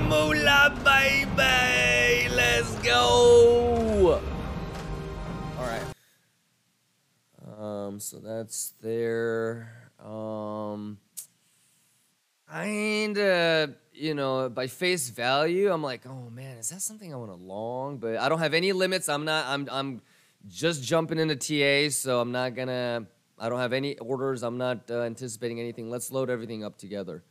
moolah, baby. Let's go. All right. So that's there. You know, by face value, I'm like, oh man, is that something I want to long? But I don't have any limits. I'm just jumping into TA, so I'm not gonna. I don't have any orders. I'm not anticipating anything. Let's load everything up together.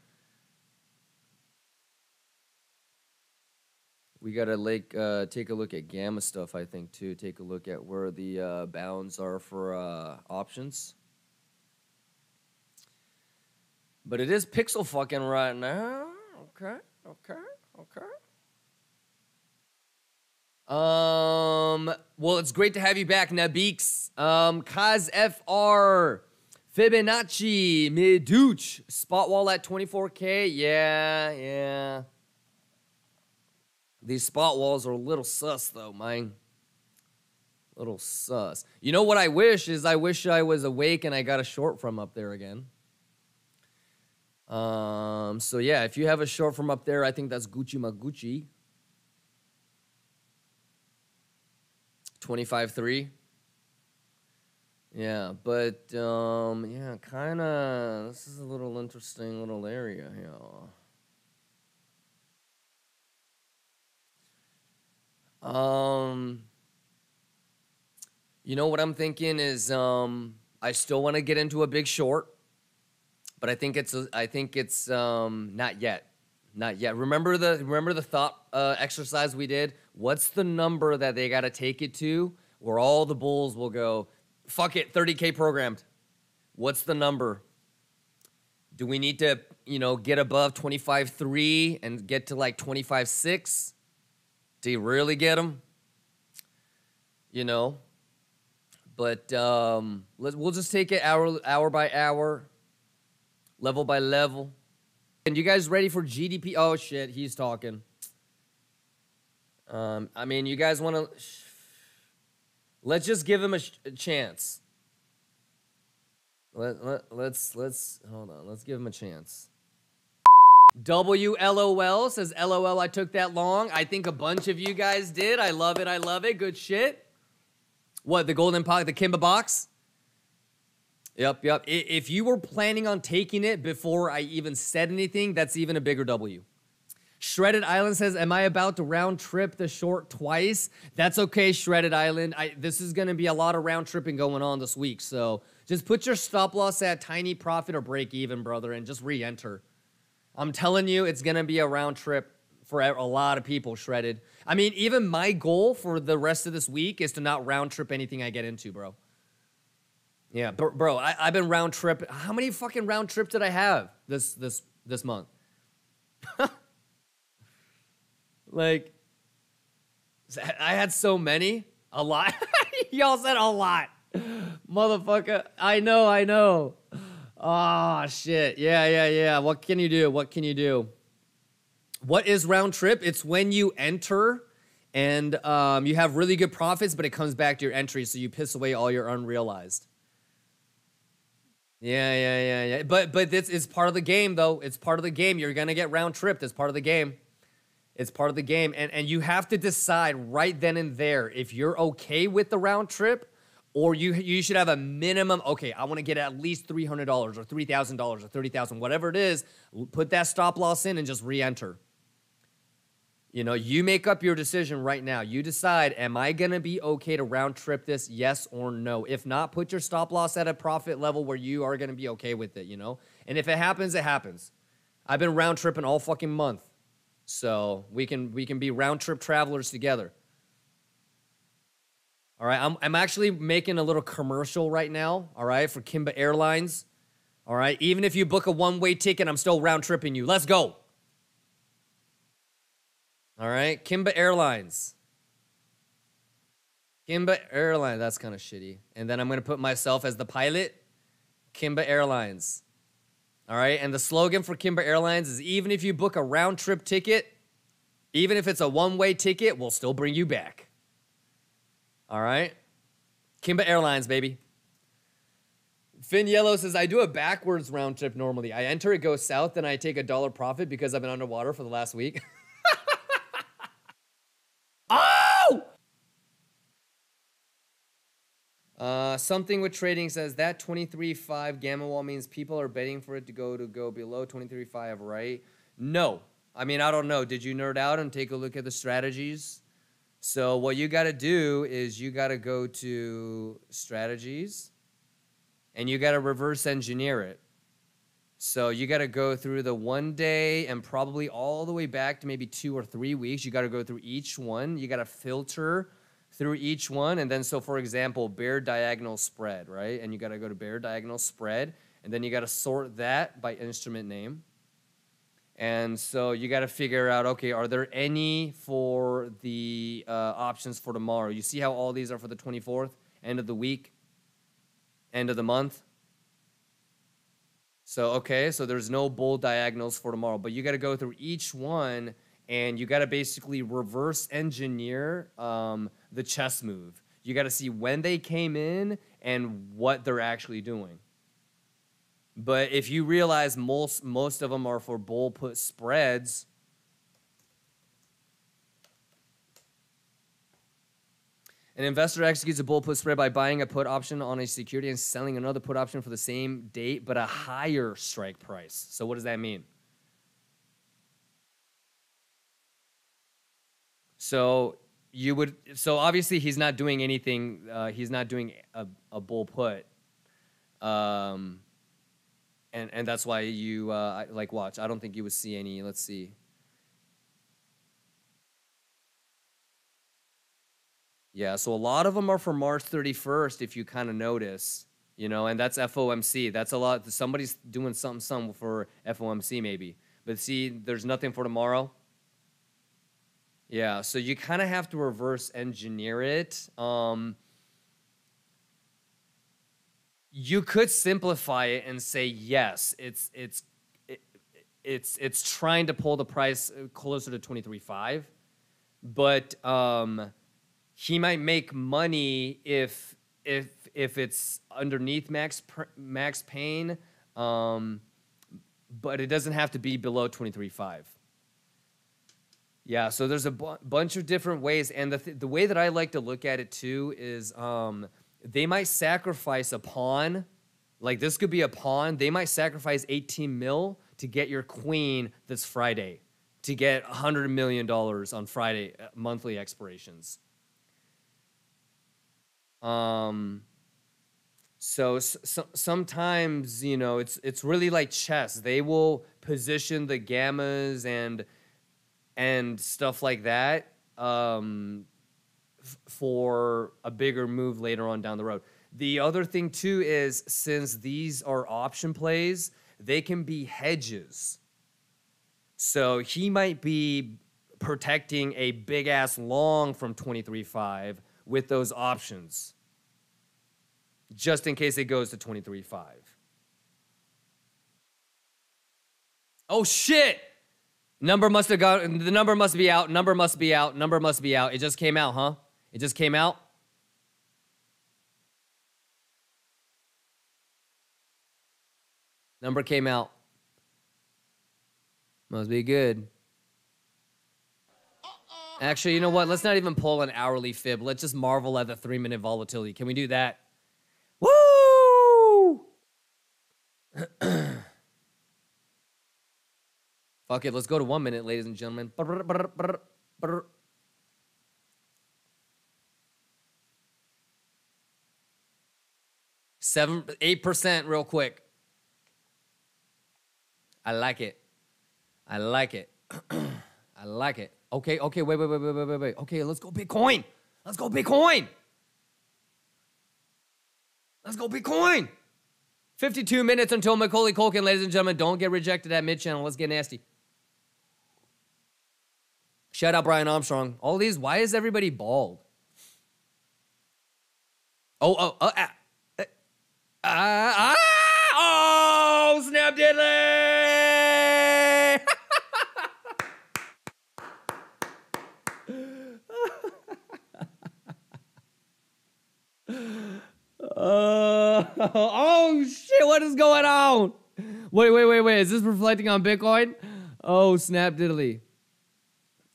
We gotta take a look at gamma stuff, I think, too. Take a look at where the bounds are for options. But it is pixel fucking right now. Okay. Well, it's great to have you back, Nabix. Kaz FR, Fibonacci, Miduch, spot wall at 24K. Yeah. These spot walls are a little sus, though, man. Little sus. You know what I wish is I wish I was awake and I got a short from up there again. So yeah, if you have a short from up there, I think that's Gucci Magucci. 25.3. Yeah, but yeah, kind of. This is a little interesting little area here. You know what I'm thinking is I still want to get into a big short, but I think it's not yet. Not yet. Remember the thought exercise we did? What's the number that they got to take it to where all the bulls will go, fuck it, 30K programmed? What's the number? Do we need to, get above 25.3 and get to like 25.6? Do you really get them? But we'll just take it hour by hour, level by level. And you guys ready for GDP? Oh shit, he's talking. I mean, you guys want to? Let's just give him a chance. Let's hold on. Let's give him a chance. WLOL says, LOL, I took that long. I think a bunch of you guys did. I love it. Good shit. What, the golden pocket, the Kimba box? Yep. If you were planning on taking it before I even said anything, that's even a bigger W. Shredded Island says, am I about to round trip the short twice? That's okay, Shredded Island. This is going to be a lot of round tripping going on this week. So just put your stop loss at tiny profit or break even, brother, and just re-enter. I'm telling you, it's going to be a round trip for a lot of people, Shredded. I mean, even my goal for the rest of this week is to not round trip anything I get into, bro. Yeah, bro, I've been round trip. How many fucking round trips did I have this month? Like, I had so many. A lot. Y'all said a lot. Motherfucker. I know. Oh, shit. Yeah. What can you do? What is round trip? It's when you enter and you have really good profits, but it comes back to your entry, so you piss away all your unrealized. Yeah. But this is part of the game, though. It's part of the game. You're going to get round tripped. It's part of the game. And you have to decide right then and there if you're okay with the round trip, or you should have a minimum. Okay, I want to get at least $300 or $3,000 or $30,000, whatever it is. Put that stop loss in and just re-enter. You make up your decision right now. You decide, am I going to be okay to round trip this, yes or no? If not, put your stop loss at a profit level where you are going to be okay with it, And if it happens, it happens. I've been round tripping all fucking month. So we can be round trip travelers together. All right, I'm actually making a little commercial right now, all right, for Kimba Airlines. All right, even if you book a one-way ticket, I'm still round tripping you. Let's go. All right, Kimba Airlines. That's kind of shitty. And then I'm going to put myself as the pilot. Kimba Airlines. All right, and the slogan for Kimba Airlines is, even if you book a round-trip ticket, even if it's a one-way ticket, we'll still bring you back. All right? Kimba Airlines, baby. Finn Yellow says, I do a backwards round trip normally. I enter, it goes south, then I take $1 profit because I've been underwater for the last week. Something with trading says that 23.5 gamma wall means people are betting for it to go below 23.5, right? No. I mean, I don't know. Did you nerd out and take a look at the strategies? So what you got to do is you got to go to strategies and you got to reverse engineer it. So you got to go through the 1 day and probably all the way back to maybe 2 or 3 weeks. You got to go through each one. You got to filter through each one. And then, so for example, bear diagonal spread, right? And you got to go to bear diagonal spread. And then you got to sort that by instrument name. And so you got to figure out, okay, are there any for the options for tomorrow? You see how all these are for the 24th, end of the week, end of the month? So, okay, so there's no bull diagonals for tomorrow, but you got to go through each one and you got to basically reverse engineer the chess move. You got to see when they came in and what they're actually doing. But if you realize most of them are for bull put spreads, an investor executes a bull put spread by buying a put option on a security and selling another put option for the same date but a higher strike price. So what does that mean? So obviously he's not doing anything. He's not doing a bull put. And that's why you like watch. I don't think you would see any. Let's see. Yeah, so a lot of them are for March 31st, if you kind of notice, you know, and that's FOMC. That's a lot. Somebody's doing something for FOMC maybe. But see, there's nothing for tomorrow. Yeah, so you kind of have to reverse engineer it. You could simplify it and say, yes, it's trying to pull the price closer to 23.5, but he might make money if it's underneath max pain, but it doesn't have to be below 23.5. Yeah, so there's a bunch of different ways, and the way that I like to look at it too is they might sacrifice a pawn. Like this could be a pawn. They might sacrifice 18 mil to get your queen this Friday, to get $100 million on Friday monthly expirations. So sometimes, you know, it's really like chess. They will position the gammas and stuff like that for a bigger move later on down the road. The other thing too is, since these are option plays, they can be hedges. So he might be protecting a big ass long from 23.5 with those options, just in case it goes to 23.5. Oh shit! Number must have gone. The number must be out. Number must be out. Number must be out. It just came out, huh? It just came out. Number came out. Must be good. Actually, you know what? Let's not even pull an hourly fib. Let's just marvel at the 3-minute volatility. Can we do that? Woo! Fuck it. Let's go to 1 minute, ladies and gentlemen. 8% real quick. I like it. I like it. I like it. Okay, wait. Okay, let's go Bitcoin. Let's go Bitcoin. Let's go Bitcoin. 52 minutes until Macaulay Culkin, ladies and gentlemen. Don't get rejected at mid-channel. Let's get nasty. Shout out Brian Armstrong. All these, why is everybody bald? Oh, snap diddly! Oh shit, what is going on? Wait. Is this reflecting on Bitcoin? Oh, snap diddly.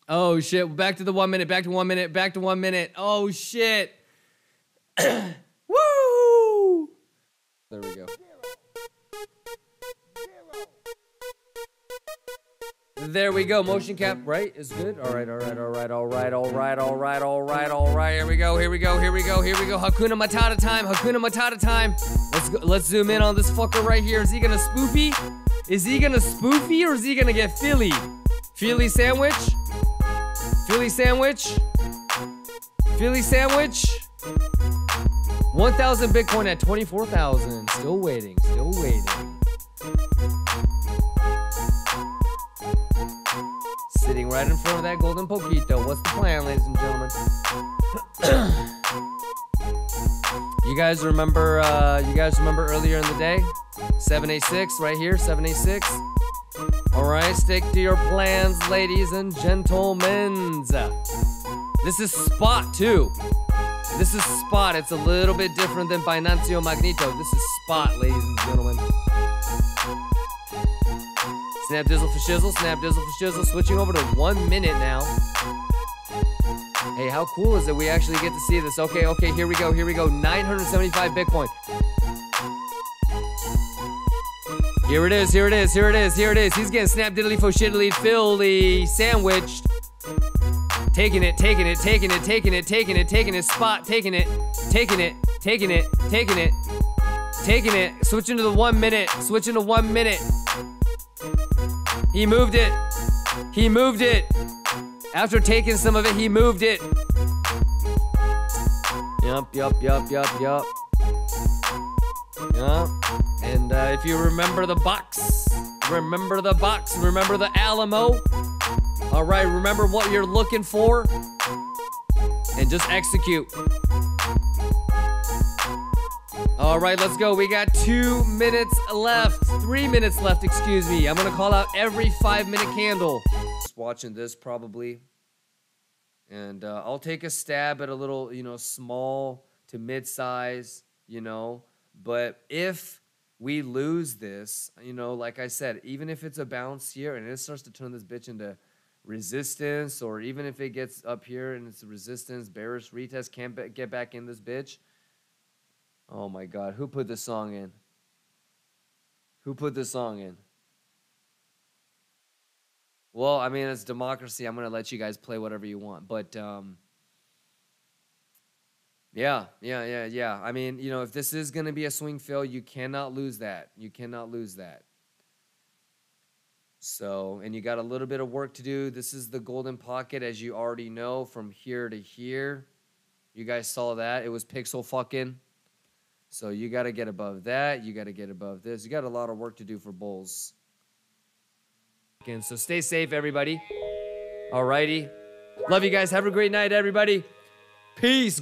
Oh shit, back to the 1 minute, back to 1 minute. Oh shit. Woo! There we go. There we go. Motion cap, right? Is good. All right. Here we go. Hakuna Matata time. Let's zoom in on this fucker right here. Is he gonna spoofy? Is he gonna spoofy or is he gonna get Philly? Philly sandwich? 1,000 Bitcoin at 24,000. Still waiting. Sitting right in front of that golden Poquito. What's the plan, ladies and gentlemen? You guys remember earlier in the day? 786 right here, 786. All right, stick to your plans, ladies and gentlemen. This is spot too. This is spot. It's a little bit different than Binancio Magneto. This is spot, ladies and gentlemen. Snap dizzle for shizzle. Switching over to 1 minute now. Hey, how cool is it we actually get to see this? Okay, here we go. 975 Bitcoin. Here it is. He's getting snap diddly fo shiddly Philly sandwiched. Taking it. Spot, taking it. Switching to 1 minute. He moved it. After taking some of it, he moved it. Yup. And if you remember the box, remember the Alamo. All right, remember what you're looking for, and just execute. All right, let's go. We got 2 minutes left, 3 minutes left, excuse me. I'm gonna call out every 5-minute candle. Just watching this probably, and I'll take a stab at a little, small to mid-size, but if we lose this, like I said, even if it's a bounce here and it starts to turn this bitch into resistance, or even if it gets up here and it's a resistance, bearish retest, can't get back in this bitch. Oh my God, who put this song in? Well, I mean, it's democracy. I'm going to let you guys play whatever you want. But, yeah. I mean, if this is going to be a swing fail, you cannot lose that. So, and you got a little bit of work to do. This is the golden pocket, as you already know, from here to here. You guys saw that. It was pixel fucking. So you got to get above that. You got to get above this. You got a lot of work to do for bulls. So stay safe, everybody. Alrighty. Love you guys. Have a great night, everybody. Peace.